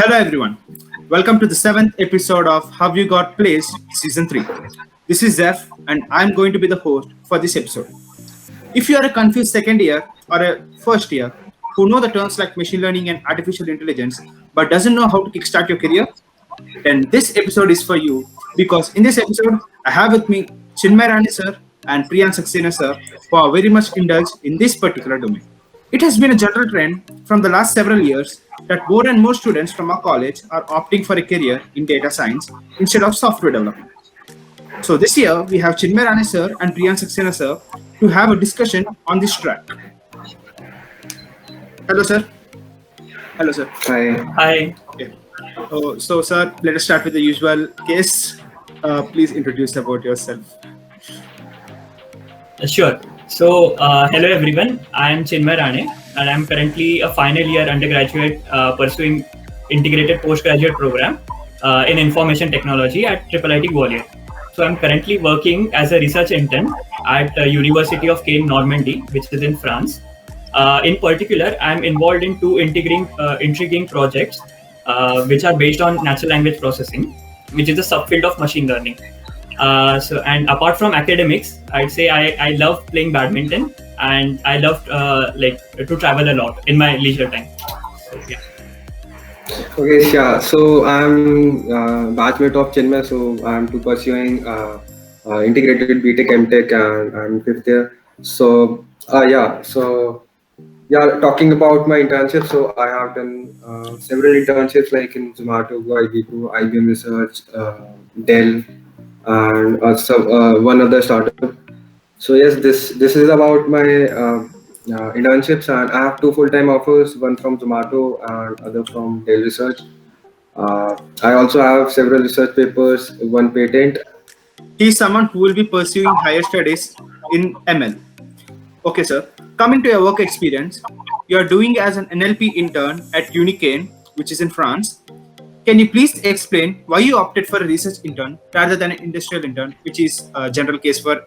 Hello everyone. Welcome to the 7th episode of How You Got Placed Season 3. This is Zeph and I'm going to be the host for this episode. If you are a confused second year or a first year who know the terms like machine learning and artificial intelligence but doesn't know how to kickstart your career, then this episode is for you because in this episode I have with me Chinmay Rani sir and Priyank Saxena sir who are very much indulged in this particular domain. It has been a general trend from the last several years that more and more students from our college are opting for a career in data science instead of software development. So this year we have Chinmay Rani sir and Priyank Saxena sir to have a discussion on this track. Hello sir. Hello sir. Hi. Hi. Okay. So sir, let us start with the usual case. Please introduce about yourself. Sure. So, hello everyone. I am Chinmay Rane and I am currently a final year undergraduate pursuing integrated postgraduate program in information technology at IIIT Gwalior. So, I'm currently working as a research intern at the University of Caen Normandy, which is in France. In particular, I'm involved in two intriguing projects which are based on natural language processing, which is a subfield of machine learning. And apart from academics, I'd say I love playing badminton and I love to travel a lot in my leisure time. So, yeah. Okay, yeah. So I'm batchmate of Chinmay. So I'm pursuing integrated BTech, MTech, and I'm fifth year. So talking about my internship. So I have done several internships like in Zomato, IBM Research, Dell, and one other startup. So yes, this is about my internships, and I have two full-time offers, one from Zomato and other from Dell Research. I also have several research papers, one patent. He is someone who will be pursuing higher studies in ML. Okay, sir. Coming to your work experience, you are doing as an NLP intern at Unicain, which is in France. Can you please explain why you opted for a research intern rather than an industrial intern, which is a general case for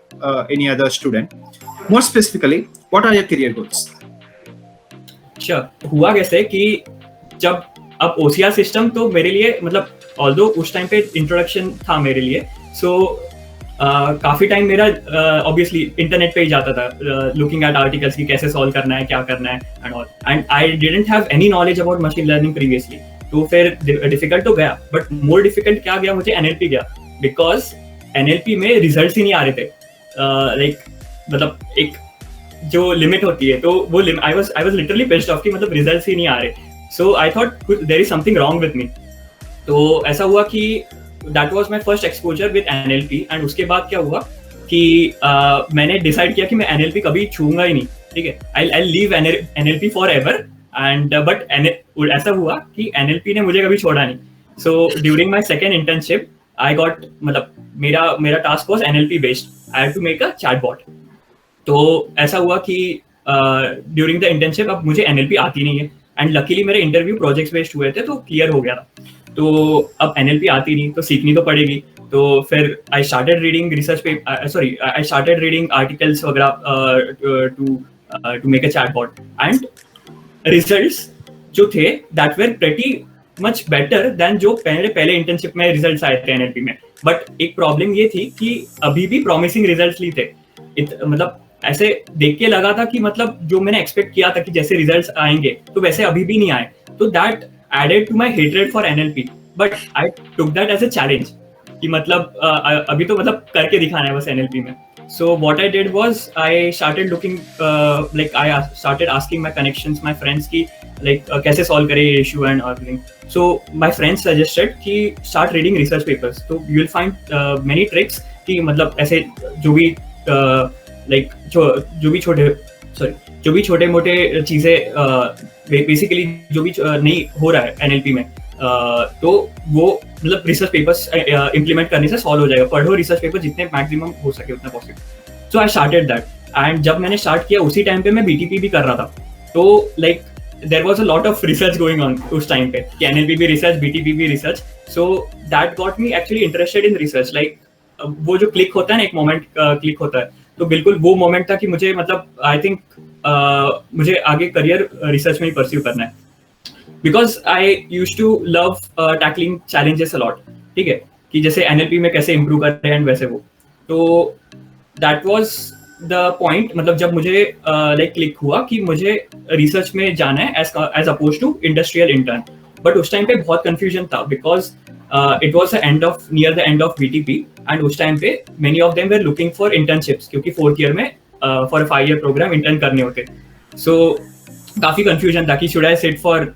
any other student? More specifically, what are your career goals? Sure. हुआ कैसे कि जब अब OCR system तो मेरे लिए मतलब although उस टाइम पे इंट्रोडक्शन था मेरे लिए. सो काफी टाइम मेरा ऑब्वियसली इंटरनेट पे ही जाता था लुकिंग एट आर्टिकल्स की कैसे सॉल्व करना है, क्या करना है and all. And I didn't have any knowledge about machine learning previously. तो फिर डिफिकल्ट तो गया, बट मोर डिफिकल्ट क्या गया मुझे, एनएलपी गया. बिकॉज एनएलपी में रिजल्ट्स ही नहीं आ रहे थे. मतलब एक जो लिमिट होती है तो वो I was literally pissed off कि मतलब रिजल्ट्स ही नहीं आ रहे. So I thought there is something wrong with me. तो ऐसा हुआ कि that was my first exposure with NLP. And उसके बाद क्या हुआ कि मैंने डिसाइड किया कि मैं एनएलपी कभी छूंगा ही नहीं. ठीक है, I leave NLP forever. And but ऐसा हुआ कि एनएलपी ने मुझे कभी छोड़ा नहीं. So during my second internship I got मतलब मेरा task was NLP based. I had to make a chatbot. तो ऐसा हुआ कि ड्यूरिंग द इंटर्नशिप अब मुझे एनएलपी आती नहीं है. एंड लकीली मेरे इंटरव्यू प्रोजेक्ट्स बेस्ड हुए थे तो क्लियर हो गया था. तो अब एनएलपी आती नहीं तो सीखनी तो पड़ेगी. तो फिर आई स्टार्टेड रीडिंग आर्टिकल्स वगैरह to make a chatbot. And results जो थे that were pretty much better than जो पहले इंटर्नशिप में रिजल्ट्स आए थे एनएलपी में. बट एक प्रॉब्लम ये थी कि अभी भी प्रॉमिसिंग रिजल्ट्स नहीं थे. मतलब ऐसे देख के लगा था कि मतलब जो मैंने एक्सपेक्ट किया था कि जैसे रिजल्ट्स आएंगे तो वैसे अभी भी नहीं आए. तो that added to my hatred for NLP. But I took that as a challenge कि मतलब अभी तो मतलब करके दिखाना है बस एनएलपी में. So what I did was I started looking I started asking my connections, my friends की कैसे solve करे ये issue and everything. So my friends suggested कि start reading research papers. So you will find many tricks कि मतलब ऐसे जो भी छोटे मोटे चीजें बेसिकली जो भी नहीं हो रहा है एनएलपी में तो वो मतलब रिसर्च पेपर्स इम्प्लीमेंट करने से सॉल्व हो जाएगा. पढ़ो रिसर्च पेपर जितने मैक्सिमम हो सके उतना possible. So I started that. And जब मैंने स्टार्ट किया उसी टाइम पे मैं बीटीपी भी कर रहा था. तो there was a lot of research going on उस टाइम पे कि एनएलपी भी रिसर्च, बीटीपी भी research. So that got me actually interested in research. वो जो क्लिक होता है ना, एक मोमेंट क्लिक होता है, तो बिल्कुल वो मोमेंट था कि मुझे मतलब आई थिंक मुझे आगे करियर रिसर्च में ही परस्यू करना है. Because I use to love tackling challenges a lot, ठीक है, कि जैसे NLP में कैसे इम्प्रूव करते हैं एंड वैसे वो, तो दैट वाज द पॉइंट, मतलब जब मुझे लाइक क्लिक हुआ कि मुझे रिसर्च में जाना है as oppose to industrial intern. But उस टाइम पे बहुत कंफ्यूजन था because it was near the end of VTP, and उस टाइम पे many of them were looking for internships, क्योंकि 4th ईयर में फॉर 5 ईयर प्रोग्राम इंटर्न करने होते. सो काफी कंफ्यूजन था कि should I sit for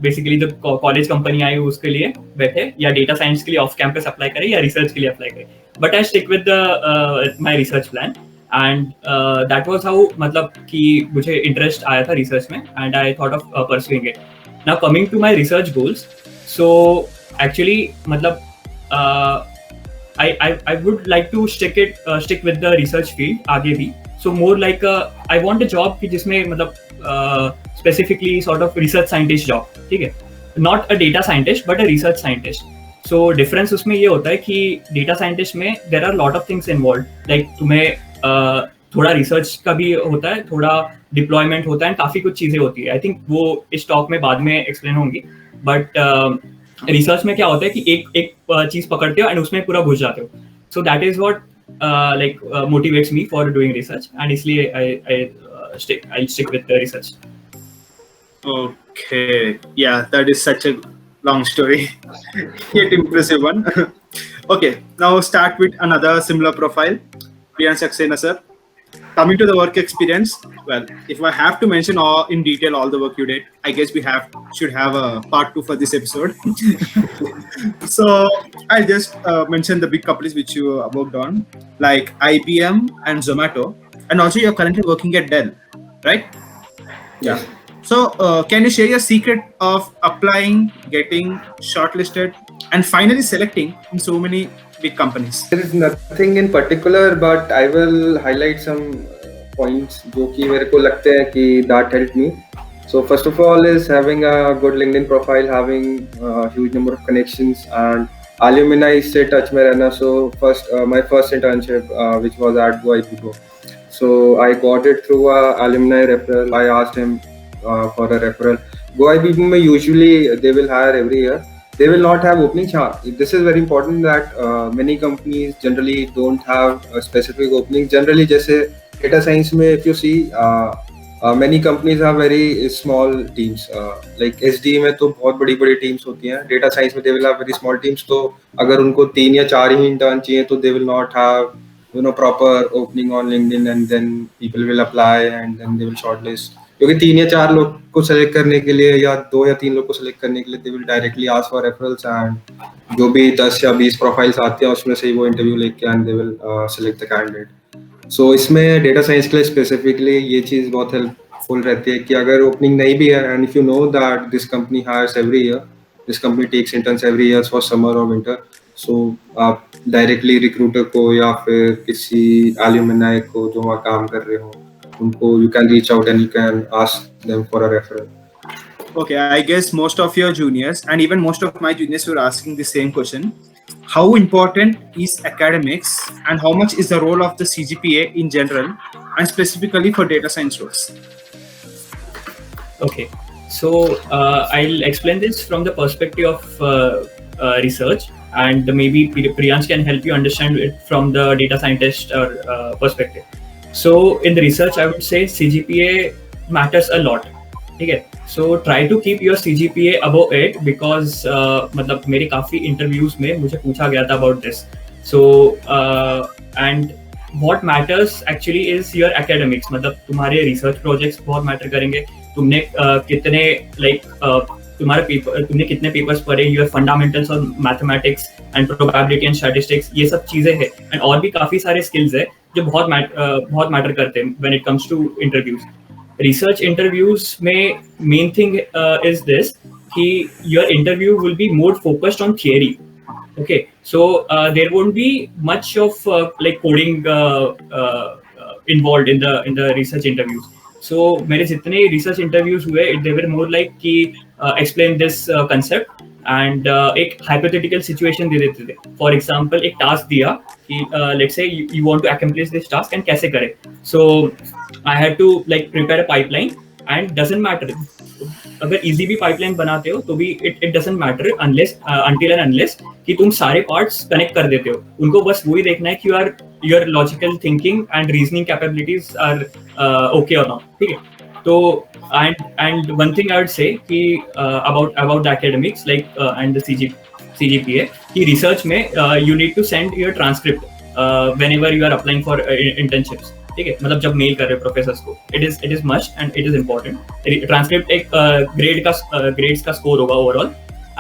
basically जो कॉलेज कंपनी आई उसके लिए बैठे, या डेटा साइंस के लिए ऑफ कैंपस अप्लाई करे, या रिसर्च के लिए अप्लाई करे. But I stick with my research plan, and that was how, मतलब कि मुझे इंटरेस्ट आया था रिसर्च में, and I thought of pursuing it. Now coming to my research goals, so actually मतलब I would like to stick with the research field आगे भी. So more like I want a job कि जिसमें मतलब specifically sort of research scientist job, ठीक है, not a data scientist but a research scientist. So difference उसमें ये होता है कि data scientist में there are lot of things involved, like तुम्हें थोड़ा research का भी होता है, थोड़ा deployment होता है, काफी कुछ चीजें होती है. I think वो इस talk में बाद में explain होंगी. But रिसर्च में क्या होता है कि एक चीज पकड़ते हो एंड उसमें पूरा घुस जाते हो. So that is what like motivates me for doing research, and इसलिए I stick with the research. Okay, yeah, that is such a long story, yet impressive one. Okay, now start with another similar profile, Priyan Saxena sir. Coming to the work experience, well, if I have to mention in detail all the work you did, I guess we should have a part 2 for this episode. So I'll just mention the big companies which you worked on, like IBM and Zomato, and also you're currently working at Dell, right? Yeah. So can you share your secret of applying, getting shortlisted, and finally selecting in so many big companies? There is nothing in particular, but I will highlight some points जो कि मेरे को लगते हैं कि that helped me. So first of all is having a good LinkedIn profile, having a huge number of connections and alumni से touch में रहना. So my first internship which was at GoIPGO. So I got it through a alumni referral. I asked him for a referral. GoIPGO में usually they will hire every year. They will not have openings. This is very important that many companies generally don't have a specific openings. Generally, जैसे data science में, if you see, many companies have very small teams. Like SDE में तो बहुत बड़ी teams होती हैं. Data science में they will have very small teams. तो अगर उनको 3 या 4 ही intern चाहिए तो they will not have proper opening on LinkedIn, and then people will apply and then they will shortlist. क्योंकि 3 या 4 लोग को सेलेक्ट करने के लिए या 2 या 3 लोग को सेलेक्ट करने के लिए they will directly ask for referrals, and जो भी 10 या 20 प्रोफाइल्स आते हैं उसमें से ही वो इंटरव्यू लेके and they will select the candidate. So इसमें डेटा साइंस के लिए स्पेसिफिकली ये चीज़ बहुत हेल्पफुल रहती है कि अगर ओपनिंग नहीं भी है and if you know that this company hires every year, this company takes interns every year for summer or winter, so आप डायरेक्टली रिक्रूटर को या फिर किसी एल्यूमिनाई को जो वहाँ काम कर रहे हो उनको you can reach out and you can ask them for a referral. Okay, I guess most of your juniors and even most of my juniors were asking the same question. How important is academics and how much is the role of the CGPA in general and specifically for data science roles? Okay, so I'll explain this from the perspective of research, and maybe Priyansh can help you understand it from the data scientist perspective. So in the research, I would say CGPA matters a lot. Okay, so try to keep your CGPA above 8 because मतलब मेरे काफी interviews में मुझे पूछा गया था about this. So and what matters actually is your academics. मतलब तुम्हारे research projects बहुत matter करेंगे. तुमने कितने तुमने कितने पेपर्स पढ़े, your fundamentals of mathematics and probability and statistics, ये सब चीजें हैं. एंड और भी काफी सारे स्किल्स है जो बहुत मैटर करते हैं when it comes to interviews. Research interviews में मेन थिंग इज दिस कि your interview will be more focused on theory. Okay, so there won't be much of like coding involved in the research interviews. So मेरे जितने research interviews हुए, they were more like कि explain this concept and एक hypothetical situation दे देते थे. For example, एक task दिया कि let's say you want to accomplish this task and कैसे करें. So I had to like prepare a pipeline and doesn't matter. अगर इजी भी पाइपलाइन बनाते हो तो भी it doesn't matter unless until and unless कि तुम सारे पार्ट्स कनेक्ट कर देते हो। उनको बस वही देखना है कि your logical thinking and reasoning capabilities are okay और नॉट, ठीक है। तो and one thing I would say कि about the academics like and the CGPA कि research में you need to send your transcript whenever you are applying for internships, ठीक है। मतलब जब मेल कर रहे हो प्रोफेसर्स को, it is must and it is important. Transcript एक ग्रेड्स का स्कोर होगा overall.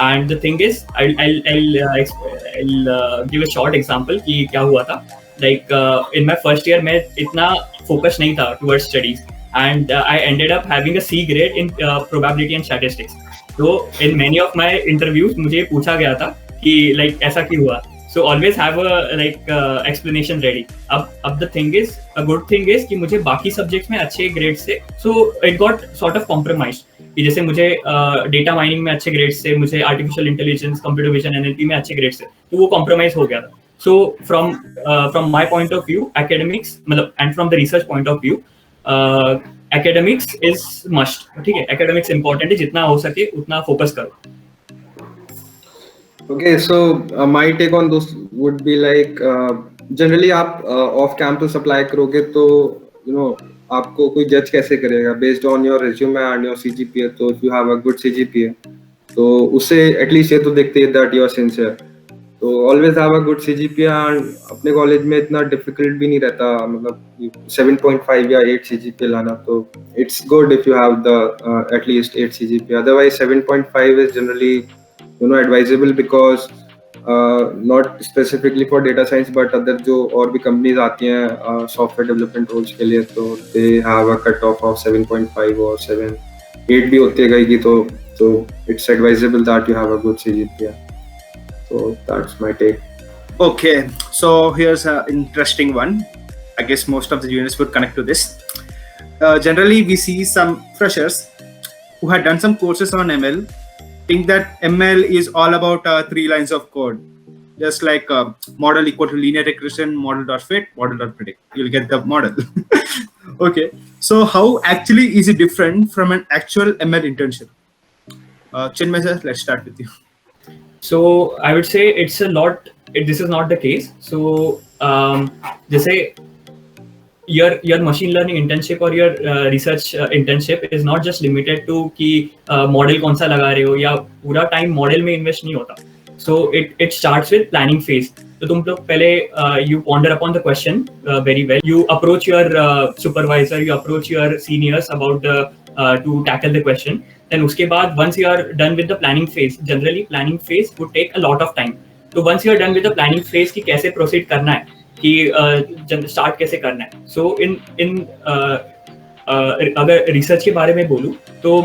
And the thing is I'll give a short example कि क्या हुआ था। Like in my first year मैं इतना फोकस नहीं था towards studies and I ended up having a C grade in probability and statistics. So in many of my interviews मुझे पूछा गया था कि like ऐसा क्यों हुआ। So always have a like explanation ready. अब the thing is, a good thing is कि मुझे बाकी subjects में अच्छे grades से, so it got sort of compromised. कि जैसे मुझे data mining में अच्छे grades से, मुझे artificial intelligence, computer vision, NLP में अच्छे grades से, तो वो compromise हो गया था। So from my point of view, academics मतलब and from the research point of view, academics is must, ठीक है। academics important है, जितना हो सके उतना focus करो। Okay, so my take on this would be like generally आप off campus apply करोगे तो आपको कोई जज कैसे करेगा based on your resume and your CGPA। तो if you have a good CGPA तो उससे at least ये तो देखते हैं that you are sincere। तो always have a good CGPA and अपने कॉलेज में इतना difficult भी नहीं रहता, मतलब 7.5 या 8 CGPA लाना। तो it's good if you have the at least 8 CGPA, otherwise 7.5 is generally advisable because not specifically for data science but other जो और भी companies आती हैं software development roles के लिए, तो they have a cut off of 7.5 or 7, 8 भी होती है कहीं की। तो it's advisable that you have a good CGPA. So that's my take. Okay, so here's an interesting one. I guess most of the juniors would connect to this. Generally, we see some freshers who had done some courses on ML think that ML is all about 3 lines of code, just like model equal to linear regression, model.fit, model.predict. You'll get the model. Okay, so how actually is it different from an actual ML internship? Chinmay sir, let's start with you. So I would say it's a lot. This is not the case. So जैसे your machine learning internship or your research internship is not just limited to कि model कौन सा लगा रहे हो या पूरा time model में invest नहीं होता। So it starts with planning phase. तो तुम लोग पहले you ponder upon the question very well. You approach your supervisor, you approach your seniors about to tackle the question. Then उसके बाद once you are done with the planning phase, generally planning phase would take a lot of time. तो once you are done with the planning phase कि कैसे proceed करना है, कि start कैसे करना है। So in अगर research के बारे में बोलूँ तो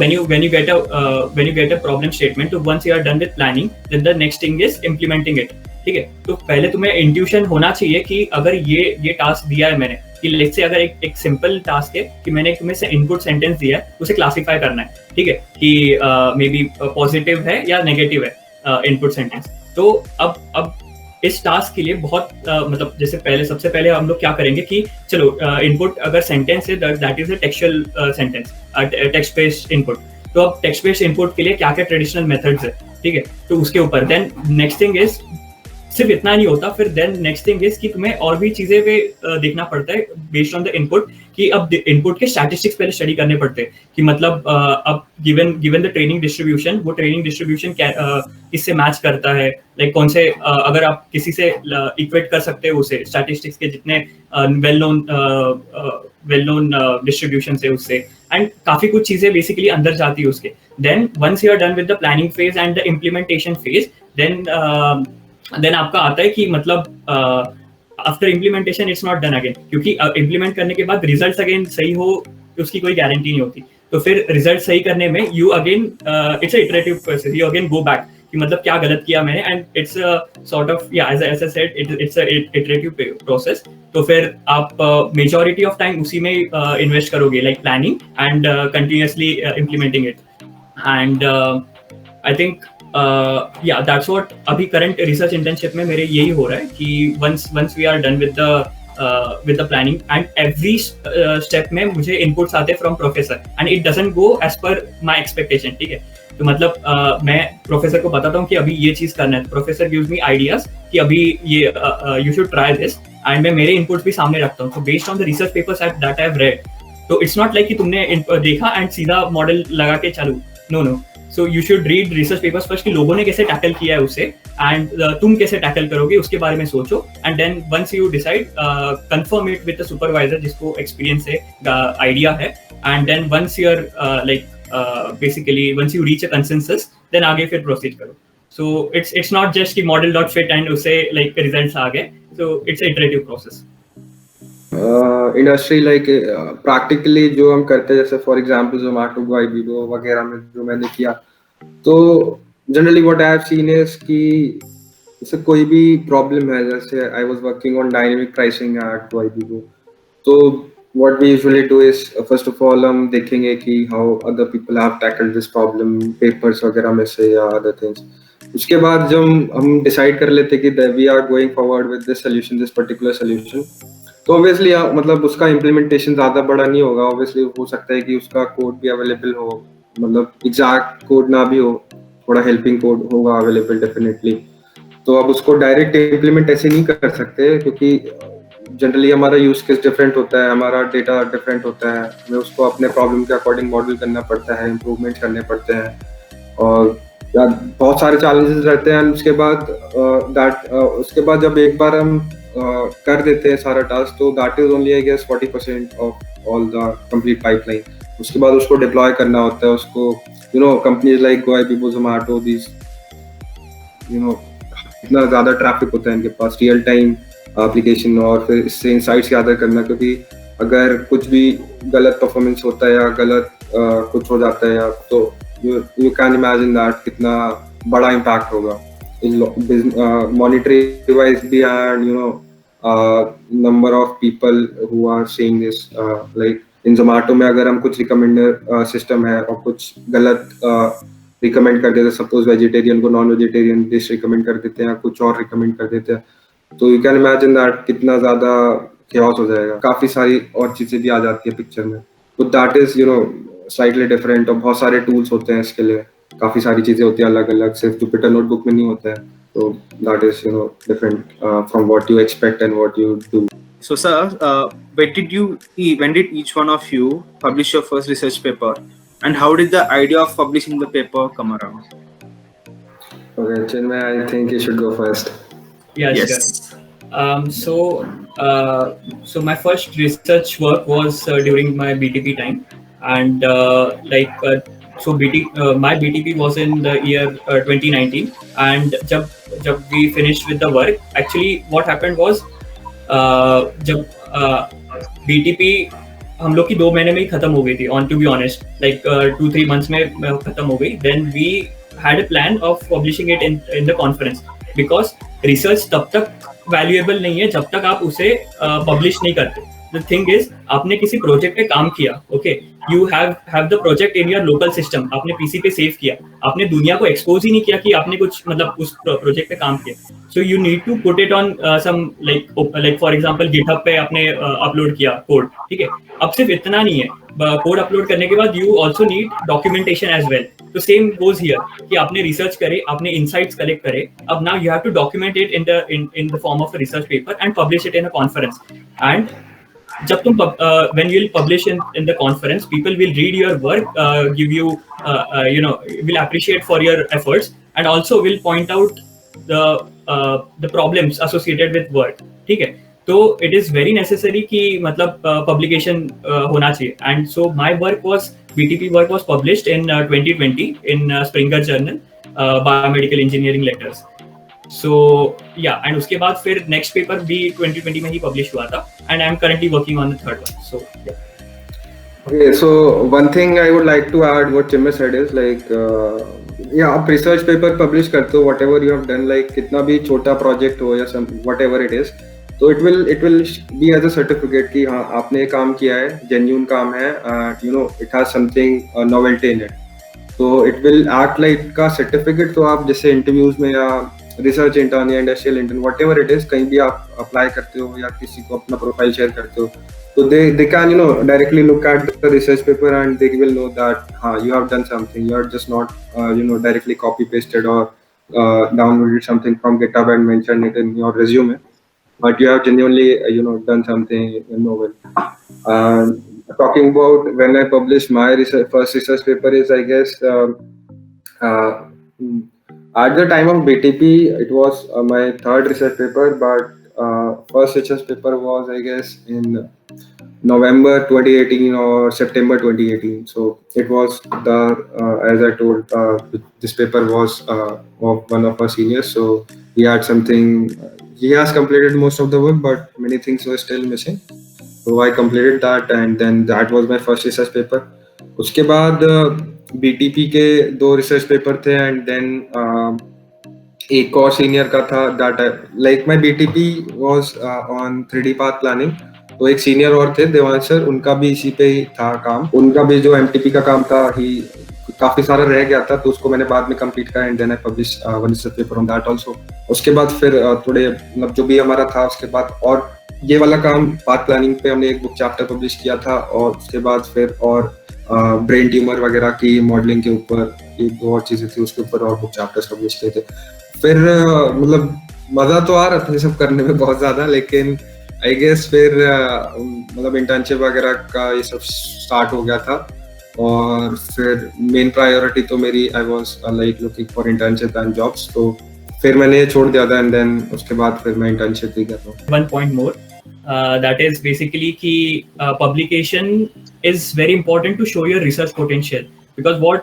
when you get a problem statement, तो once you are done with planning, then the next thing is implementing it, ठीक है। तो पहले तुम्हें इंट्यूशन होना चाहिए कि अगर ये टास्क दिया है मैंने, कि लेट्स से अगर एक सिंपल टास्क है कि मैंने तुम्हें से इनपुट सेंटेंस दिया है, उसे क्लासिफाई करना है, ठीक है, कि मे बी पॉजिटिव है या नेगेटिव है इनपुट सेंटेंस। तो अब इस टास्क के लिए बहुत मतलब जैसे सबसे पहले हम लोग क्या करेंगे कि चलो इनपुट अगर सेंटेंस है that is a textual sentence, text based input. तो अब टेक्स्ट बेस्ड इनपुट के लिए क्या क्या ट्रेडिशनल मेथड्स है, ठीक है, तो उसके ऊपर देन नेक्स्ट थिंग इज सिर्फ इतना नहीं होता, फिर देन नेक्स्ट थिंग इज कि तुम्हें और भी चीजें पे देखना पड़ता है बेस्ड ऑन द इनपुट, कि अब इनपुट के स्टैटिस्टिक्स पहले स्टडी करने पड़ते हैं कि मतलब अब गिवन द ट्रेनिंग डिस्ट्रीब्यूशन, वो ट्रेनिंग डिस्ट्रीब्यूशन किससे मैच करता है, लाइक कौन से अगर आप किसी से इक्वेट कर सकते हो उसे स्टैटिस्टिक्स के जितने वेल नोन डिस्ट्रीब्यूशन है उससे, एंड काफी कुछ चीजें बेसिकली अंदर जाती है उसके। Then once you are done with the planning phase and the implementation phase, then आपका आता है कि मतलब after implementation it's not done again, क्योंकि इम्प्लीमेंट करने के बाद रिजल्ट्स अगेन सही हो उसकी कोई गारंटी नहीं होती। तो फिर रिजल्ट सही करने में you again it's a iterative process, you again go back कि मतलब क्या गलत किया मैंने, एंड इट्स सॉर्ट ऑफ या as I said it's a iterative process. तो फिर आप मेजॉरिटी ऑफ टाइम उसी में इन्वेस्ट करोगे, like planning and continuously implementing it. And I think that's what अभी करंट रिसर्च इंटर्नशिप में मेरे यही हो रहा है कि once we are done with the with the planning, and every step में मुझे inputs आते from professor and it doesn't go as per my expectation. ठीक है, तो मतलब मैं प्रोफेसर को बताता हूँ कि अभी ये चीज करना है, प्रोफेसर गिव्स मी आइडियाज कि अभी ये you should try this, and मैं मेरे इनपुट्स भी सामने रखता हूँ. So based on the research papers that I have read, तो इट्स नॉट लाइक कि तुमने देखा एंड सीधा मॉडल लगा के चालू. No. So you should read research papers first कि लोगों ने कैसे टैकल किया है उसे, एंड तुम कैसे टैकल करोगे उसके बारे में सोचो, and then once you decide confirm it with the supervisor जिसको एक्सपीरियंस है, आइडिया है, and then once you are like basically once you reach a consensus, then आगे फिर proceed करो. So it's not just कि model dot fit and उसे like results आ गए. So it's an iterative process. Industry like practically जो हम करते हैं, जैसे फॉर एग्जांपल जोमेटो, गोइबिबो वगैरह में जो मैंने किया, तो generally what I have seen is कि जैसे कोई भी प्रॉब्लम है, जैसे I was working on dynamic pricing at Goibibo, तो what we usually do is first of all हम देखेंगे कि how other people have tackled this problem, papers वगैरह में से या other things. उसके बाद जब हम decide कर लेते कि we are going forward with this solution, this particular solution, तो obviously मतलब उसका implementation ज़्यादा बड़ा नहीं होगा. obviously हो सकता है कि उसका code भी available हो, मतलब exact code ना भी हो, थोड़ा helping code होगा available definitely. तो अब उसको direct implement ऐसे नहीं कर सकते क्योंकि जनरली हमारा यूज केस डिफरेंट होता है, हमारा डेटा डिफरेंट होता है, हमें उसको अपने प्रॉब्लम के अकॉर्डिंग मॉडल करना पड़ता है, इम्प्रूवमेंट करने पड़ते हैं, और बहुत सारे चैलेंजेस रहते हैं. उसके बाद जब एक बार हम कर देते हैं सारा टास्क, तो that is only I guess 40% of all the complete pipeline. उसके बाद उसको डिप्लॉय करना होता है, उसको companies like Goibibo, Zomato, this इतना ज़्यादा ट्रैफिक होता है इनके पास, रियल टाइम एप्लीकेशन, और फिर इससे इंसाइट्स गैदर करना, क्योंकि अगर कुछ भी गलत परफॉर्मेंस होता है या गलत कुछ हो जाता है, तो यू कैन इमेजिन दैट कितना बड़ा इम्पैक्ट होगा मॉनिटरी वाइज भी, and number of people who are seeing this. Like in Zomato में अगर हम कुछ रिकमेंडर सिस्टम है और कुछ गलत रिकमेंड कर देते, सपोज वेजिटेरियन को नॉन वेजिटेरियन डिश रिकमेंड कर देते हैं, कुछ और रिकमेंड कर देते हैं, तो यू कैन इमेजिन दैट कितना ज्यादा chaos हो जाएगा. काफी सारी और चीजें भी आ जाती है पिक्चर में, तो दैट इज स्लाइटली डिफरेंट. और बहुत सारे टूल्स होते हैं इसके लिए, काफी सारी चीजें होती है अलग अलग, सिर्फ जुपिटर नोटबुक में नहीं होता है, तो that is different from what you expect and what you do. So sir, when did each one of you publish your first research paper, and how did the idea of publishing the paper come around? Okay, Chinmay, I think you should go first. Yeah, Yes. sure. So my first research work was during my BTP time, and my BTP was in the year 2019, and जब we finished with the work, actually what happened was जब BTP हम लोग की 2 महीने में ही खत्म हो गई थी, on to be honest, like 2-3 months में खत्म हो गई. Then we had a plan of publishing it in the conference, because research तब तक वैल्यूएबल नहीं है जब तक आप उसे पब्लिश नहीं करते. द थिंग इज, आपने किसी प्रोजेक्ट पे काम किया, okay, you have the project in your local system, आपने पीसी पे सेव किया, आपने दुनिया को एक्सपोज ही नहीं किया कि आपने कुछ मतलब उस प्रोजेक्ट पे काम किया. So you need to put it on some like for example GitHub पे आपने अपलोड किया कोड, ठीक है. अब सिर्फ इतना नहीं है, कोड अपलोड करने के बाद you also need documentation as well. तो सेम गोज हियर कि आपने रिसर्च करे, आपने इनसाइट्स कलेक्ट करे, अब now you have to document it in the form of a research paper and publish it in a conference. And जब तुम when you will publish in the conference, people will read your work, give you will appreciate for your efforts, and also will point out the problems associated with work. ठीक है, तो it is very necessary कि मतलब publication होना चाहिए. And so my BTP work was published in 2020 in Springer Journal, Biomedical Engineering Letters. So yeah, and उसके बाद फिर next paper भी 2020 में ही publish हुआ था, and I am currently working on the third one. So yeah. Okay, so one thing I would like to add what Chinmay said is like आप research paper publish करते हो, whatever you have done, like कितना भी छोटा project हो या whatever it is, तो it will be as a certificate कि हाँ आपने काम किया है, genuine काम है, it has something novelty in it, तो it will act like का certificate. तो आप जैसे interviews में या रिसर्च इंटर्न या industrial intern whatever it is, कहीं भी आप अप्लाई करते हो या किसी को अपना प्रोफाइल शेयर करते हो, तो they can directly look at the research paper and they will know that you have done something. You are just not directly copy pasted or downloaded something from GitHub and mentioned it in your resume, but you have genuinely done something novel. Talking about when I published my first research paper is, I guess, uh, mm, at the time of BTP, it was my third research paper, but first research paper was, I guess, in November 2018 or September 2018. So it was as I told, this paper was of one of our seniors. So he had something, he has completed most of the work, but many things were still missing. So I completed that, and then that was my first research paper. उसके बाद BTP के दो research paper थे, and then एक और senior का था, that like my BTP was on 3D path planning. तो एक सीनियर और थे, देवांश सर, उनका भी इसी पे ही था काम. उनका भी जो MTP का काम था ही काफी सारा रह गया था, तो उसको मैंने बाद में कंप्लीट करा, and then I publish one research paper on that also. उसके बाद फिर थोड़े मतलब जो भी हमारा था, उसके बाद और ये वाला काम पाथ प्लानिंग पे हमने एक बुक चैप्टर पब्लिश किया था, और उसके बाद फिर और ब्रेन ट्यूमर वगैरह की मॉडलिंग के ऊपर एक दो और चीजें थी, उसके ऊपर और बुक चैप्टर्स पब्लिश किए थे. फिर मतलब मजा तो आ रहा था ये सब करने में बहुत ज्यादा, लेकिन आई गेस फिर मतलब इंटर्नशिप वगैरह का ये सब स्टार्ट हो गया था, और फिर मेन प्रायोरिटी तो मेरी I was like looking for internship and jobs. तो फिर मैंने छोड़ दिया था, एंड देन उसके बाद फिर मैं इंटर्नशिप ही कर रहा हूँ. One point more, that is basically कि publication is very important to show your research potential, because what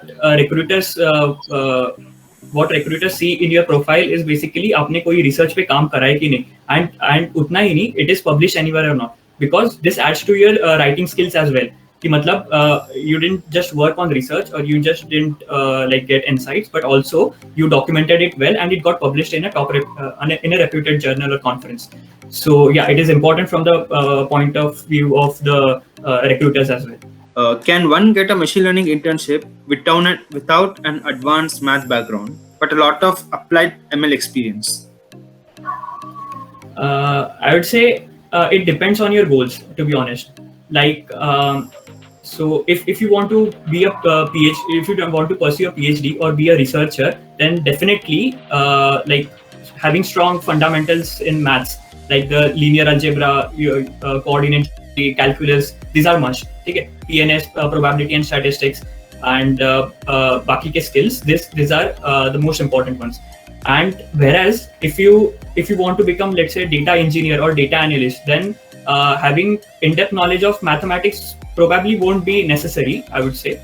recruiters see in your profile is basically आपने कोई research पे काम करा है कि नहीं, and उतना ही नहीं, it is published anywhere or not, because this adds to your writing skills as well. कि मतलब you didn't just work on research, or you just didn't like get insights, but also you documented it well, and it got published in a reputed journal or conference. So yeah, it is important from the point of view of the recruiters as well. Can one get a machine learning internship without an advanced math background, but a lot of applied ML experience? I would say it depends on your goals, to be honest. Like, so if you want to be a PhD, if you don't want to pursue a PhD or be a researcher, then definitely like having strong fundamentals in maths, like the linear algebra, coordinate calculus, these are must. Okay, PNS, probability and statistics, and बाकी के skills, these are the most important ones. And whereas if you want to become, let's say, data engineer or data analyst, then having in-depth knowledge of mathematics probably won't be necessary, I would say,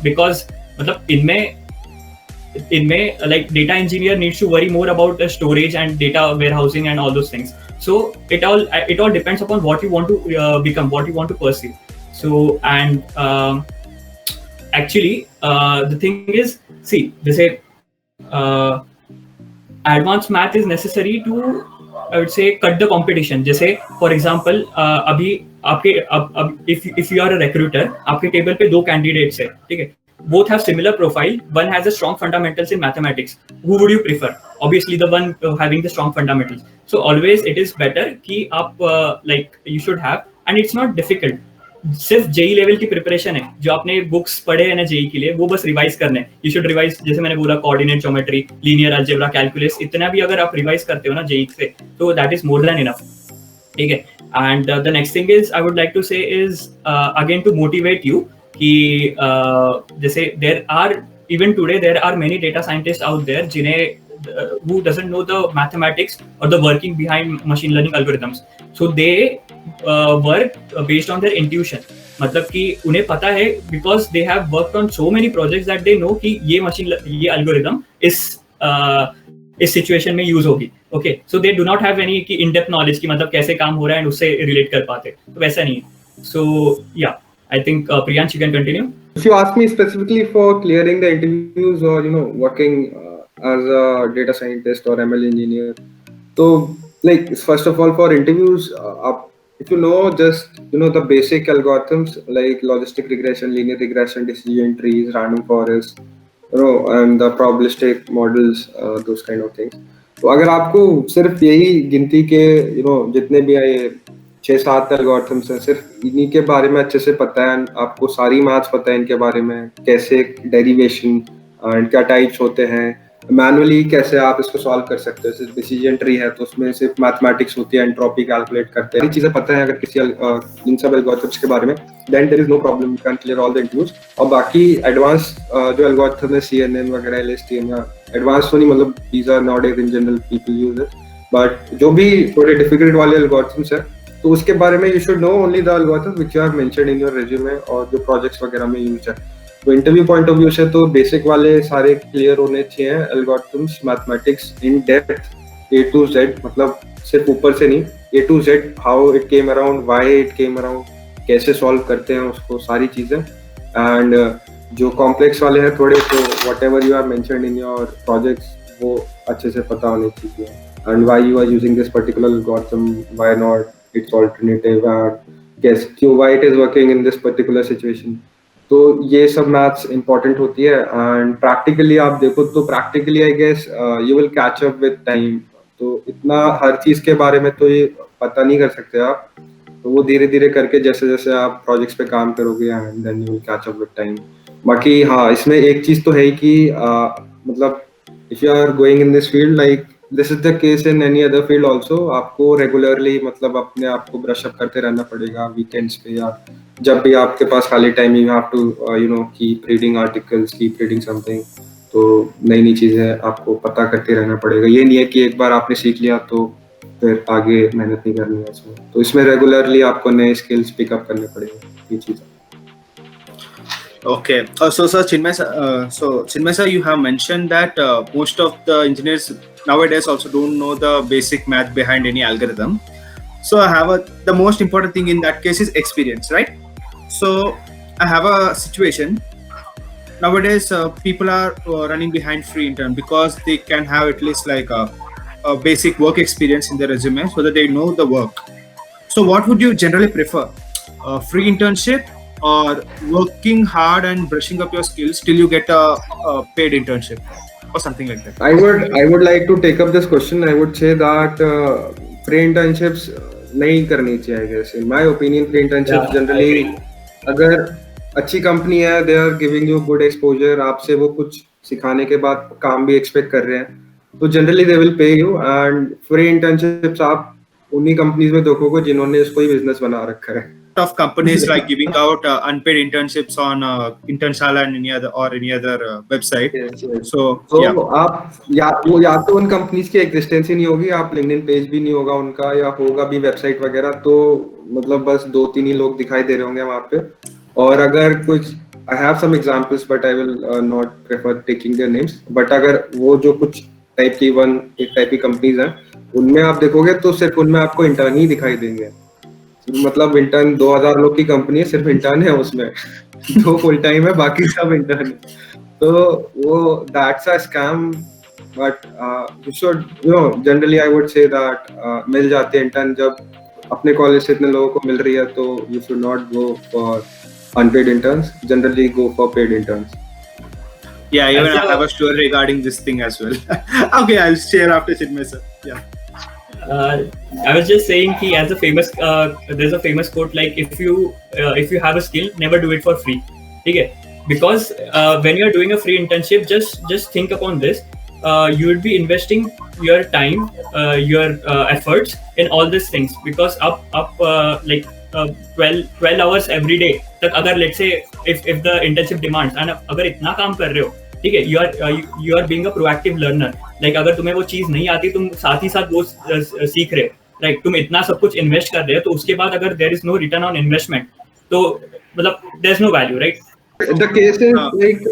because मतलब इनमें like data engineer needs to worry more about the storage and data warehousing and all those things. So it all depends upon what you want to become, what you want to pursue. So and actually the thing is, see, they say advanced math is necessary to, I would say, cut the competition. जैसे for example अभी आपके if you are a recruiter, आपके table पे दो candidates है, ठीक है, both have similar profile, one has a strong fundamentals in mathematics. Who would you prefer? Obviously the one having the strong fundamentals. So always it is better कि आप like you should have, and it's not difficult. सिर्फ JEE level की preparation है, जो आपने books पढ़े हैं ना जेई के लिए, वो बस रिवाइज करने हैं. यू शुड रिवाइज, जैसे मैंने बोला, coordinate geometry, linear algebra, calculus, इतना भी अगर आप रिवाइज करते हो ना जेई से, तो that is more than enough. ठीक है. And the next thing is I would like to say is again to motivate you कि जैसे there are even today there are many data scientist out there जिन्हें who doesn't know the mathematics or the working behind machine learning algorithms, so they work based on their intuition. मतलब कि उन्हें पता है, because they have worked on so many projects that they know कि ये algorithm इस situation में use होगी. Okay, so they do not have any कि in depth knowledge कि मतलब कैसे काम हो रहा है and उससे relate कर पाते, तो वैसा नहीं है. So yeah, I think Priyansh, you can continue. If you ask me specifically for clearing the interviews or working as a data scientist or ML engineer, so like first of all for interviews, if you know just the basic algorithms like logistic regression, linear regression, decision trees, random forest, and the probabilistic models, those kind of things. तो अगर आपको सिर्फ यही गिनती के जितने भी ये 6-7 एल्गोरिथम्स हैं, सिर्फ इन्हीं के बारे में अच्छे से पता है, आपको सारी मैथ्स पता है इनके बारे में, कैसे डेरिवेशन, इनका टाइप्स होते हैं, मैनुअली कैसे आप इसको सॉल्व कर सकते हो। सिर्फ डिसीजन ट्री है तो उसमें सिर्फ मैथमेटिक्स होती है, एंट्रोपी कैलकुलेट करते हैं, ये चीजें पता है अगर किसी इन सब एल्गोरिथम्स के बारे में, then there is no problem, you can clear all the interviews. और बाकी एडवांस जो एल्गोरिथम है, CNN वगैरह, LSTM, या एडवांस तो नहीं, मतलब these are not in general people use it, but जो भी थोड़े डिफिकल्ट वाले एल्गोरिथम्स है तो उसके बारे में you should know only the algorithms which you have mentioned in your resume और जो प्रोजेक्ट्स वगैरह में यूज है। तो इंटरव्यू पॉइंट ऑफ व्यू से तो बेसिक वाले सारे क्लियर होने चाहिए, algorithms, mathematics in depth A to Z, मतलब सिर्फ ऊपर से नहीं, A to Z, how it came around, why it came around, कैसे सॉल्व करते हैं उसको, सारी चीजें। एंड जो कॉम्प्लेक्स वाले हैं थोड़े, तो whatever you have mentioned in your projects वो अच्छे से पता होने चाहिए, and why you are using this particular algorithm, why not its alternative, and क्यों, why it is working in this particular situation. तो ये सब मैथ्स इंपॉर्टेंट होती है। एंड प्रैक्टिकली आप देखो तो practically I guess you will catch up with time. तो इतना हर चीज के बारे में तो ये पता नहीं कर सकते आप, तो वो धीरे धीरे करके जैसे जैसे आप प्रोजेक्ट्स पे काम करोगे, and then you will catch up with time. बाकी हाँ, इसमें एक चीज तो है कि मतलब if you are going in this field, like this is the case in any other field also, आपको रेगुलरली मतलब अपने आप को ब्रश अप करते रहना पड़ेगा वीकेंड्स पे, या जब भी आपके पास खाली time, you have to keep reading articles, keep reading something. तो नई नई चीजें आपको पता करते रहना पड़ेगा। ये नहीं है कि एक बार आपने सीख लिया तो फिर आगे मेहनत नहीं करनी है इसमें, तो इसमें रेगुलरली आपको नए स्किल्स पिकअप करने पड़ेंगे, ये चीज। Okay. So Chinmay sir, you have mentioned that most of the engineers nowadays also don't know the basic math behind any algorithm. So the most important thing in that case is experience, right? So I have a situation. Nowadays, people are running behind free intern because they can have at least like a basic work experience in their resume so that they know the work. So what would you generally prefer? Free internship or working hard and brushing up your skills till you get a paid internship or something like that? I would like to take up this question. I would say that free internships नहीं करनी चाहिए, I guess. In my opinion, free internships generally, अगर अच्छी company है, they are giving you good exposure, आपसे वो कुछ सिखाने के बाद काम भी एक्सपेक्ट कर रहे हैं, तो generally they will pay you. And free internships आप उन्हीं कंपनीज में देखोगे जिन्होंने इसको ही बिजनेस बना रखा है। Of companies like giving out unpaid internships on Internshala and any other website. Yes. So yeah. आप या तो उन कंपनीज की एग्जिस्टेंस ही नहीं होगी, आप लिंक्डइन पेज भी नहीं होगा उनका, या होगा भी वेबसाइट वगैरह, तो मतलब बस 2-3 ही लोग दिखाई दे रहे होंगे वहाँ पे। और अगर कुछ, I have some examples but I will not prefer taking their names, but अगर वो जो कुछ टाइप की कंपनीज हैं उनमें आप देखोगे तो सिर्फ उनमें आपको इंटर्न ही दिखाई देंगे। मतलब इंटर्न 2000 लोग की कंपनी है, सिर्फ इंटर्न है उसमें 2 फुल टाइम है, बाकी सब इंटर्न है। तो वो that's a scam. But you should generally I would say that मिल जाते हैं इंटर्न, जब अपने कॉलेज से इतने लोगों को मिल रही है, तो you should not go for unpaid interns, generally go for paid interns. Yeah, even I have a story regarding this thing as well. Okay, I'll share after Chinmay sir. Yeah. I was just saying कि as a famous there's a famous quote like if you have a skill, never do it for free. ठीक है? Because when you are doing a free internship, just think upon this. You will be investing your time, your efforts in all these things, because up like 12 hours every day तक अगर let's say if the internship demands, and अगर इतना काम कर रहे हो, ठीक है, you are being a proactive learner. Like अगर तुम्हें वो चीज नहीं आती, तुम साथ ही साथ वो सीख रहे हो, राइट, तुम इतना सब कुछ इन्वेस्ट कर रहे हो, तो उसके बाद अगर there is no return on investment, तो मतलब there's no value, right? The case is like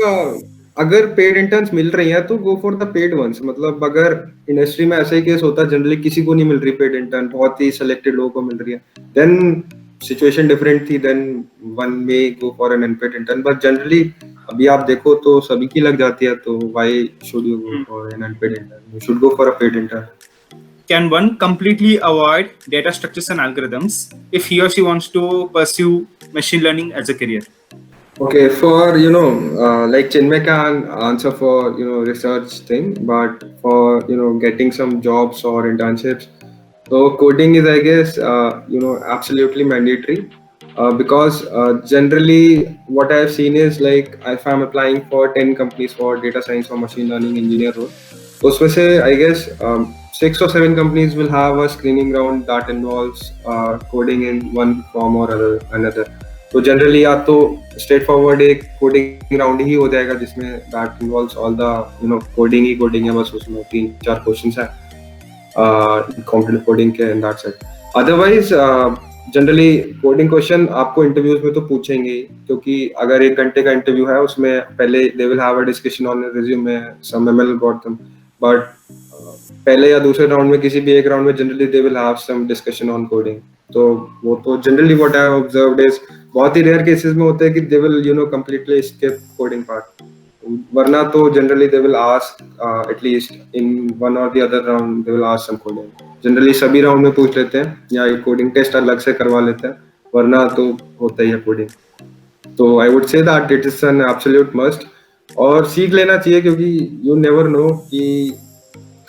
अगर पेड इंटर्न्स मिल रही हैं तो go for the paid ones. मतलब अगर इंडस्ट्री में ऐसा ही केस होता है, जनरली किसी को नहीं मिल रही पेड इंटर्न, बहुत ही सिलेक्टेड लोगों को मिल रही है, देन सिचुएशन डिफरेंट थी, then one may go for an unpaid intern. But generally अभी आप देखो तो सभी की लग जाती है, तो why should you go for an unpaid intern? You should go for a paid intern. Can one completely avoid data structures and algorithms if he or she wants to pursue machine learning as a career? Okay, for like Chinmay can answer for research thing, but for getting some jobs or internships, so coding is, I guess, absolutely mandatory. Because generally, what I have seen is like if I'm applying for 10 companies for data science or machine learning engineer role, तो उसमें से I guess 6 or 7 companies will have a screening round that involves coding in one form or another. तो generally या तो straight forward एक coding round ही हो जाएगा जिसमें that involves all the coding है, बस उसमें 3-4 क्वेश्चंस है कॉम्पिटेटिव कोडिंग के and that's it. Otherwise generally coding question आपको इंटरव्यूज में तो पूछेंगे ही, क्योंकि अगर 1 घंटे का इंटरव्यू है उसमें पहले they will have a discussion on resume, some ML algorithm, but पहले या दूसरे राउंड में किसी भी एक राउंड में generally they will have some discussion on coding. तो वो तो generally what I have observed is बहुत ही रेयर केसेस में होता है कि they will completely skip coding part, वरना तो generally they will ask at least in one और the other round they will ask some coding. Generally सभी राउंड में पूछ लेते हैं या एक कोडिंग टेस्ट अलग से करवा लेते हैं, वरना तो होता ही है कोडिंग. तो I would say that it is an absolute must, और सीख लेना चाहिए क्योंकि यू नेवर नो कि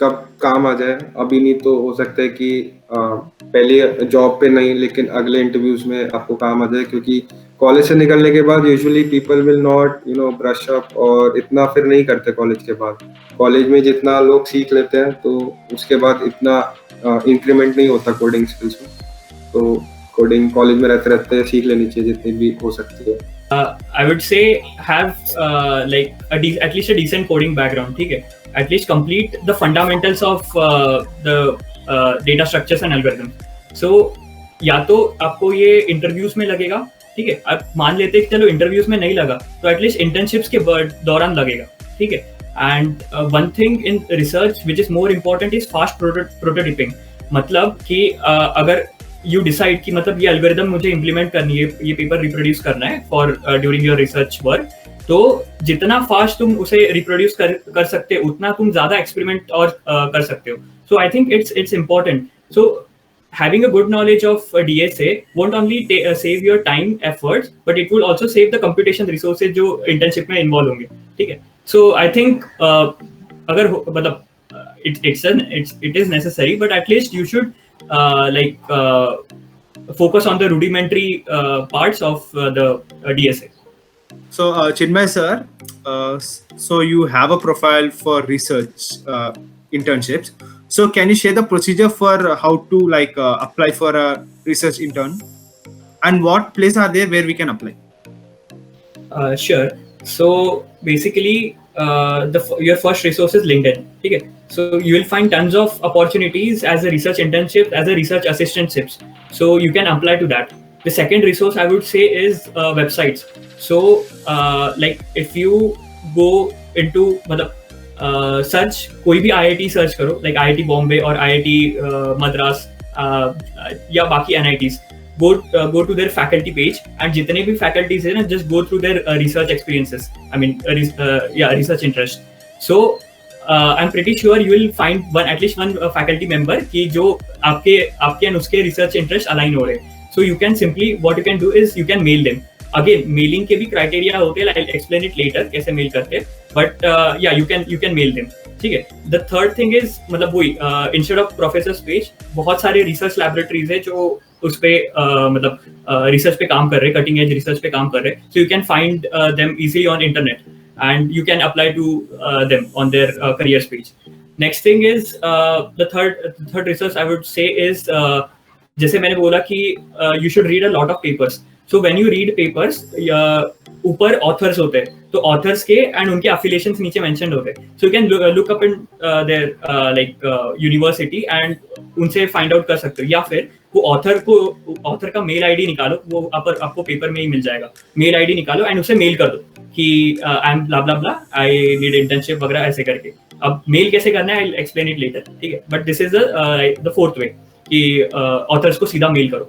कब काम आ जाए. अभी नहीं तो हो सकता है कि पहले जॉब पे नहीं लेकिन अगले इंटरव्यूज में आपको काम आ जाए, क्योंकि कॉलेज से निकलने के बाद usually people will not brush up और इतना फिर नहीं करते कॉलेज के बाद. कॉलेज में जितना लोग सीख लेते हैं तो उसके बाद इतना इंक्रीमेंट नहीं होता कोडिंग स्किल्स में. तो कोडिंग कॉलेज में रहते रहते सीख लेनी चाहिए जितनी भी हो सकती है. I would say have at least a decent coding background, ठीक है? At least complete the fundamentals of the data structures and algorithms. So या तो आपको ये इंटरव्यूज में लगेगा, ठीक है? आप मान लेते हैं कि चलो इंटरव्यूज में नहीं लगा तो एटलीस्ट इंटर्नशिप्स के दौरान लगेगा, ठीक है? And one thing in research which is more important is fast prototyping. मतलब कि अगर यू डिसाइड कि मतलब ये एल्गोरिदम मुझे इम्प्लीमेंट करनी है, ये पेपर रिप्रोड्यूस करना है for during your research work, तो जितना फास्ट तुम उसे रिप्रोड्यूस कर सकते हो उतना तुम ज्यादा एक्सपेरिमेंट और कर सकते हो. So I think it's important. So having a good knowledge of DSA won't only save your time efforts but it will also save the computation resources जो internship में involve होंगे, ठीक है? So I think अगर मतलब it is necessary but at least you should focus on the rudimentary parts of the DSA. So Chinmay sir, so you have a profile for research internships. So can you share the procedure for how to apply for a research intern, and what places are there where we can apply? Sure. So basically, your first resource is LinkedIn. Okay. So you will find tons of opportunities as a research internship, as a research assistantships. So you can apply to that. The second resource I would say is websites. So if you go into search कोई भी IIT search करो, like IIT Bombay और IIT Madras या बाकी NITs, go to their faculty page and जितने भी faculties हैं ना, just go through their research experiences, I mean research interest. So I'm pretty sure you will find at least one faculty member कि जो आपके and उसके research interest align हो रहे. So you can simply, what you can do is you can mail them. Again, mailing के भी criteria होते हैं, I'll explain it later कैसे mail करते हैं, but yeah, you can mail them, ठीक है? The third thing is मतलब वही instead of professor's page बहुत सारे research laboratories है जो उस पे मतलब research पे काम कर रहे हैं, cutting edge research पे काम कर रहे हैं, so you can find them easily on internet and you can apply to them on their careers page. Next thing is the third resource I would say is जैसे मैंने बोला कि you should read a lot of papers. So when you read papers, ऊपर authors होते हैं, तो authors के and उनके affiliations नीचे mentioned होते हैं. So you can look up in their university and उनसे find out कर सकते हो, या फिर वो author का mail ID निकालो, वो आपको पेपर में ही मिल जाएगा. Mail ID निकालो and उसे mail कर दो कि I'm blah blah blah, I need internship वगैरह ऐसे करके. अब mail कैसे करना है I'll explain it later, ठीक है? But this is the fourth way कि authors को सीधा mail करो.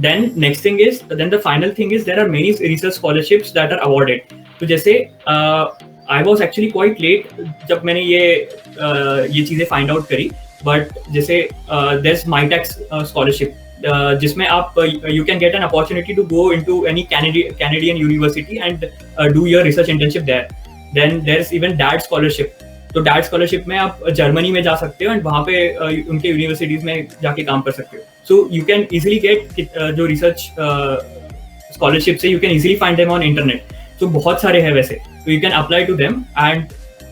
Then the final thing is there are many research scholarships that are awarded. तो जैसे I was actually quite late जब मैंने ये चीजें find out करी, but जैसे there's MyTax scholarship जिसमें आप you can get an opportunity to go into any Canadian university and do your research internship there. Then there is even DAAD scholarship. तो DAAD scholarship में आप Germany में जा सकते हो एंड वहाँ पे उनके यूनिवर्सिटीज में जाके काम कर सकते हो. So you can easily get जो रिसर्च स्कॉलरशिप से you can easily find them on internet. तो बहुत सारे हैं वैसे, तो you can apply to them and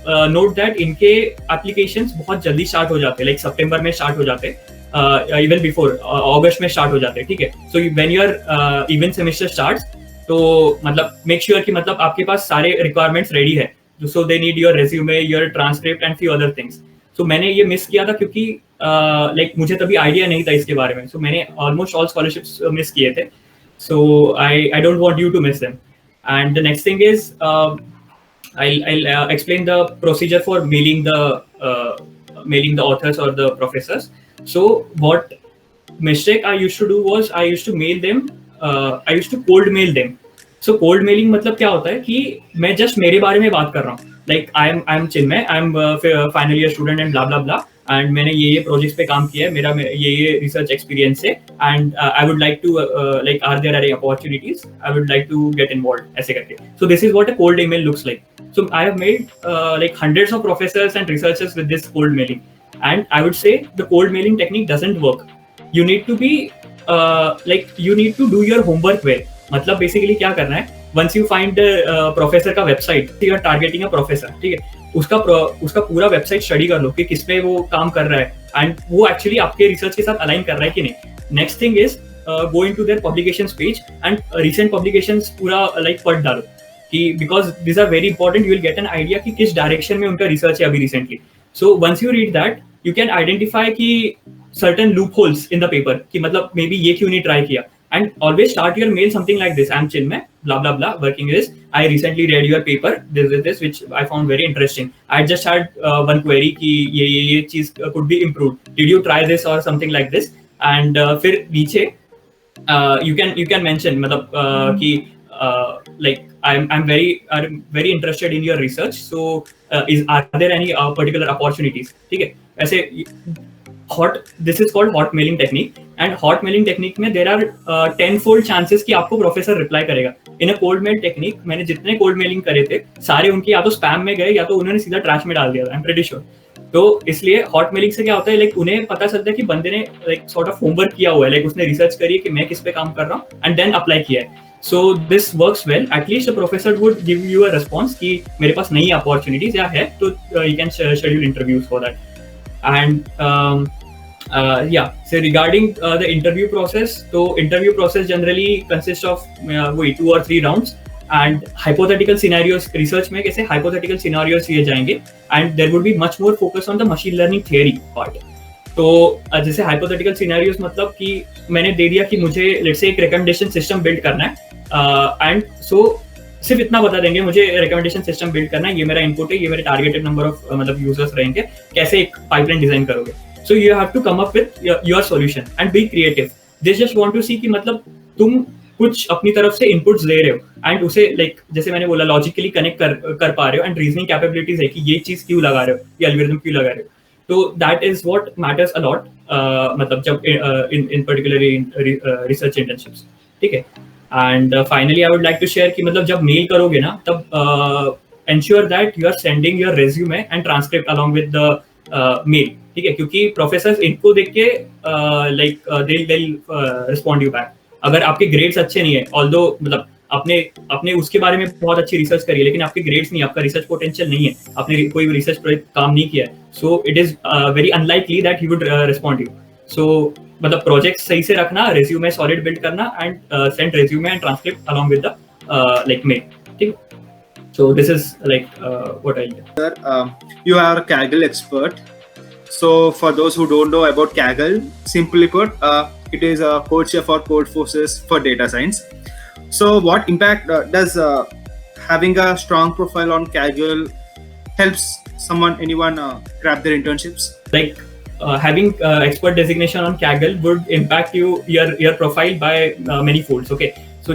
note that इनके एप्लीकेशंस बहुत जल्दी स्टार्ट हो जाते हैं, लाइक सितंबर में स्टार्ट हो जाते हैं, इवन बिफोर अगस्त में स्टार्ट हो जाते हैं. ठीक है, so when your even semester starts, तो मतलब मेक श्योर कि मतलब आपके पास सारे रिक्वायरमेंट्स रेडी है. So they need your resume, your transcript and few other things. So मैंने ये मिस किया था क्योंकि लाइक मुझे तभी आइडिया नहीं था इसके बारे में. सो मैंने ऑलमोस्ट ऑल स्कॉलरशिप्स मिस किए थे. So I don't want you to miss them. And the next thing is I'll explain the procedure for mailing the authors or the professors. So what mistake I used to do was I used to mail them. I used to cold mail them. So cold mailing मतलब क्या होता है कि मैं just मेरे बारे में बात कर रहा हूँ. Like I am Chinmay. I am final year student and blah blah blah. And मैंने ये प्रोजेक्ट्स पे काम किया है, मेरा ये रिसर्च एक्सपीरियंस है. And I would like to like are there any opportunities, I would like to get involve, ऐसे करके. So this is what a cold email looks like. So I have made like hundreds of professors and researchers with this cold mailing, and I would say the cold mailing technique doesn't work. You need to be like you need to do your homework well. मतलब basically क्या करना है, once you find professor का website, you are targeting a professor, ठीक है, उसका पूरा website study कर लो कि किस पे वो काम कर रहा है एंड वो एक्चुअली आपके रिसर्च के साथ अलाइन कर रहा है कि नहीं. Next thing is go into their publications page and recent publications पूरा लाइक पढ़ डालो कि because this are very important. You will get an idea कि किस डायरेक्शन में उनका रिसर्च है अभी recently. So once you read that you can identify कि certain loopholes in the paper कि मतलब मे बी ये क्यों नहीं ट्राई किया. And always start your mail something like this: I'm Chinmay, blah blah blah, working this. I recently read your paper, this which I found very interesting. I just had one query कि ये चीज could be improved. Did you try this or something like this? And फिर नीचे you can mention मतलब कि like I'm very interested in your research. So are there any particular opportunities? ठीक है, ऐसे this is called hot mailing technique. And hot mailing technique में there are 10-fold chances कि आपको प्रोफेसर रिप्लाई करेगा. इन a cold mail technique मैंने जितने cold mailing करे थे सारे उनके या तो स्पैम में गए या तो उन्होंने सीधा ट्रैश में डाल दिया था. I am pretty sure. तो इसलिए हॉट मेलिंग से क्या होता है, लाइक उन्हें पता चलता है कि बंदे ने लाइक सॉर्ट ऑफ होमवर्क किया हुआ है, लाइक उसने रिसर्च करी है कि मैं किस पे काम कर रहा हूँ एंड देन अप्लाई किया है. So this works well. At least the professor would give you a response कि मेरे पास नई अपॉर्चुनिटीज या है तो you can schedule interviews for that. And yeah, so regarding the interview process, so interview process generally consists of 2 or 3 rounds and hypothetical scenarios. Research में कैसे hypothetical scenarios लिए जाएंगे and there would be much more focus on the machine learning theory part. तो जैसे hypothetical scenarios मतलब कि मैंने दे दिया कि मुझे let's say एक recommendation system build करना है and so सिर्फ इतना बता देंगे मुझे recommendation system build करना है, ये मेरा input है, ये मेरे targeted number of मतलब users रहेंगे, कैसे एक pipeline design करोगे. So you have to come up with your solution and be creative. They just want to see कि मतलब तुम कुछ अपनी तरफ से inputs दे रहे हो and उसे like जैसे मैंने बोला logically connect कर पा रहे हो and reasoning capabilities है कि ये चीज क्यों लगा रहे हो, ये algorithm क्यों लगा रहे हो. तो that is what matters a lot. मतलब जब in particularly in research internships, ठीक है. And finally I would like to share कि मतलब जब mail करोगे ना तब ensure that you are sending your resume and transcript along with the mail, ठीक है, क्योंकि प्रोफेसर इनको देख के like they'll respond you back. अगर आपके ग्रेड्स अच्छे नहीं है, ऑल्दो मतलब आपने उसके बारे में बहुत अच्छी रिसर्च करी है लेकिन आपके ग्रेड्स नहीं, आपका रिसर्च पोटेंशियल नहीं है, आपने कोई रिसर्च प्रोजेक्ट काम नहीं किया है, so it is very unlikely that he would respond you. So मतलब प्रोजेक्ट सही से रखना, रेज्यूमे सॉलिड बिल्ड करना and send resume and transcript along with the like mail, ठीक. So this is like what I do. Sir, you are a Kaggle expert. So for those who don't know about Kaggle, simply put, it is a code chef or code forces for data science. So what impact does having a strong profile on Kaggle helps anyone grab their internships? Like having expert designation on Kaggle would impact your profile by many folds. Okay, so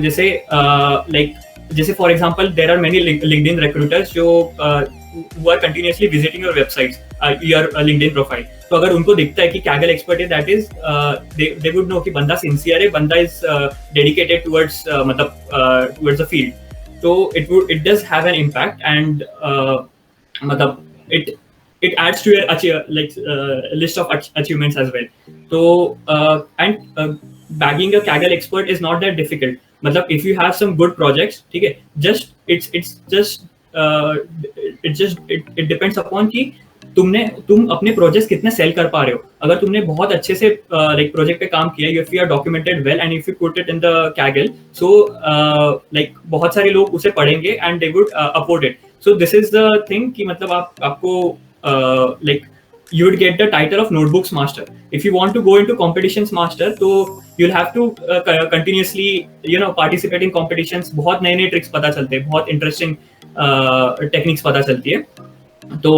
जैसे for example there are many LinkedIn recruiters जो who are continuously visiting your websites, your LinkedIn profile. तो अगर उनको दिखता है कि Kaggle expert है, that is they would know कि बंदा सिंसियर है, बंदा इज डेडिकेटेड टुवर्ड्स मतलब टुवर्ड्स द फील्ड. तो it does have an impact, and मतलब it adds to your list of achievements as well. So and bagging a Kaggle expert is not that difficult. मतलब if you have some good projects, ठीक है, it depends upon कि तुम अपने projects कितने cell कर पा रहे हो. अगर तुमने बहुत अच्छे से लाइक प्रोजेक्ट पे काम किया, if you are documented well and if you put it in the Kaggle, so like बहुत सारे लोग उसे पढ़ेंगे and they would upload it. So this is the thing कि मतलब आपको like you would get the title of notebooks master. If you want to go into competitions master, तो you'll have to continuously participate in competitions. बहुत नए नए tricks पता चलते हैं, बहुत इंटरेस्टिंग टेक्निक्स पता चलती है. So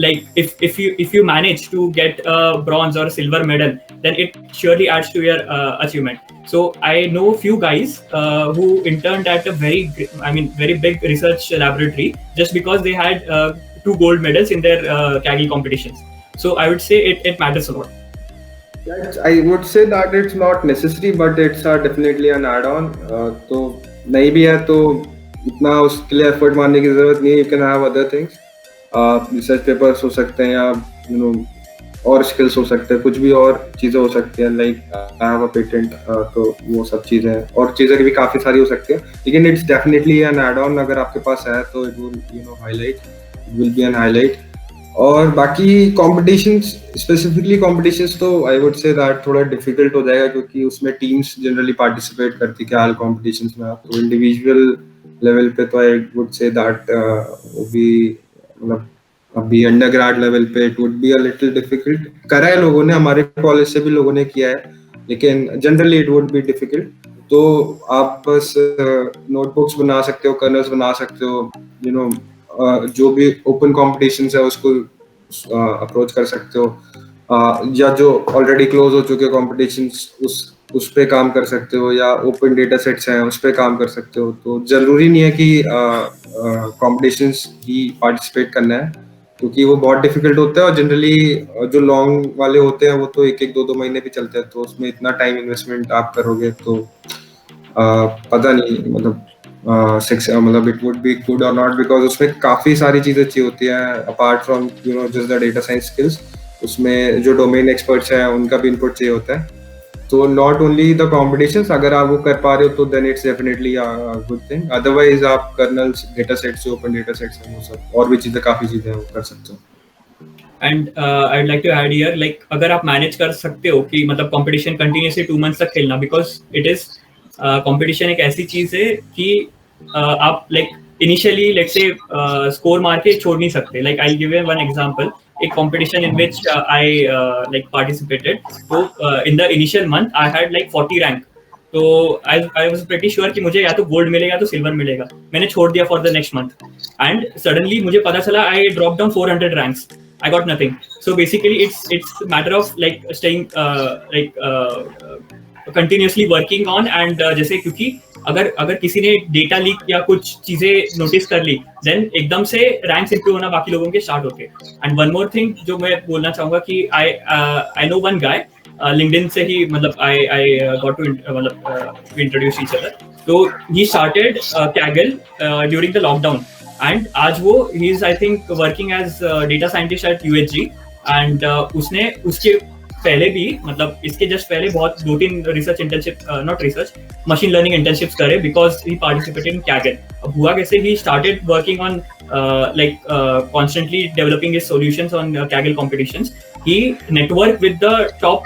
like if you manage to get a bronze or a silver medal, then it surely adds to your achievement. So I know few guys who interned at a very big research laboratory just because they had 2 gold medals in their Kaggle competitions. So I would say it matters a lot. I would say that it's not necessary, but it's definitely an add-on. तो नहीं भी है तो इतना उसके लिए effort मारने की जरूरत नहीं है. You can have other things. Research papers हो सकते हैं, या और स्किल्स हो सकते हैं, कुछ भी और चीज़ें हो सकती हैं, like I have a patent, तो वो सब चीज़ें और चीज़ें भी काफ़ी सारी हो सकती हैं. लेकिन it's definitely an add on. अगर आपके पास है तो it will be an highlight. और बाकी कॉम्पिटिशन्स, स्पेसिफिकली कॉम्पिटिशन्स, तो आई वुड से दैट थोड़ा डिफिकल्ट हो जाएगा क्योंकि उसमें टीम्स जनरली पार्टिसिपेट करती क्या हाल कॉम्पिटिशन्स में. आप तो इंडिविजुअल लेवल पे तो आई वुड से दैट वो भी मतलब अभी अंडरग्रेड लेवल पे it would be a little difficult. करा है लोगों ने, हमारे कॉलेज से भी लोगों ने किया है, लेकिन generally it would be difficult. तो आप बस नोटबुक्स बना सकते हो, कर्नल्स बना सकते हो, जो भी ओपन कॉम्पिटिशन्स है उसको अप्रोच कर सकते हो, या जो ऑलरेडी क्लोज हो चुके कॉम्पिटिशन्स उस पे काम कर सकते हो, या ओपन डेटा सेट्स हैं उस पे काम कर सकते हो. तो जरूरी नहीं है कि कॉम्पिटिशन्स ही पार्टिसिपेट करना है, क्योंकि वो बहुत डिफिकल्ट होता है. और जनरली जो लॉन्ग वाले होते हैं वो तो 1-2 महीने भी चलते हैं, तो उसमें इतना टाइम इन्वेस्टमेंट आप करोगे तो पता नहीं मतलब मतलब इट वुड बी गुड और नॉट, बिकॉज उसमें काफी सारी चीजें अच्छी होती है apart from just the data science skills. उसमें जो डोमेन एक्सपर्ट्स हैं उनका भी इनपुट चाहिए होता है. तो नॉट ओनली द कॉम्पिटिशन्स, अगर आप वो कर पा रहे हो तो then it's definitely a good thing. Otherwise आप kernels, data sets, open data sets हैं, वो सब और भी चीजें, काफी चीजें वो कर सकते हो. And I would like to add here, like अगर आप मैनेज कर सकते हो कि मतलब कंपटीशन कंटिन्यूअसली 2 मंथ्स तक खेलना, बिकॉज इट इज कंपटीशन एक ऐसी चीज है कि आप like initially let's say score मार के छोड़ नहीं सकते. Like I give you one example. एक competition in which I like participated. So in the initial month I had like 40 rank. तो I was pretty sure कि मुझे या तो गोल्ड मिलेगा तो सिल्वर मिलेगा. मैंने छोड़ दिया for the next month. And suddenly मुझे पता चला I dropped down 400 ranks. I got nothing. So basically it's matter of like staying continuously working on, and जैसे क्योंकि अगर किसी ने डेटा लीक या कुछ चीजें नोटिस कर ली, देन एकदम से रैंक्स इंप्रूव होना बाकी लोगों के स्टार्ट होते. एंड वन मोर थिंग जो मैं बोलना चाहूंगा कि I know one guy LinkedIn से ही, मतलब आई गॉट टू मतलब इंट्रोड्यूस ईच अदर. तो he started Kaggle during the lockdown, and आज वो he is I think working as data scientist at UHG. And उसने उसके पहले भी, मतलब इसके जस्ट पहले बहुत 2-3 research internship, not research, machine learning internships करे, because he participated in Kaggle. अब हुआ कैसे, he started working on like constantly developing his solutions on Kaggle competitions. He networked with the top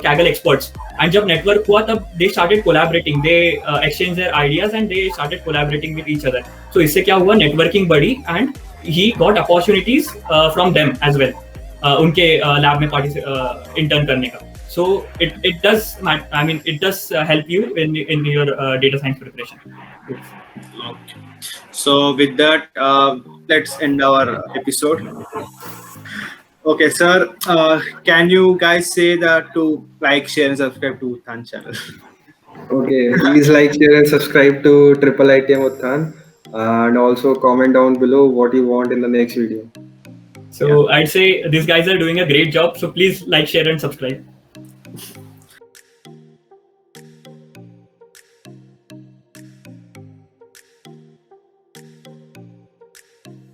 Kaggle experts, and जब network हुआ तब they started collaborating, they exchanged their ideas and they started collaborating with each other. So इससे क्या हुआ, networking बढ़ी and he got opportunities from them as well, उनके lab में intern करने का. So it does help you in your data science preparation. Okay. So with that, let's end our episode. Okay, sir. Can you guys say that to like, share, and subscribe to Uthan channel? Okay, please like, share, and subscribe to IIM Uthan, and also comment down below what you want in the next video. So I'd say these guys are doing a great job. So please like, share, and subscribe.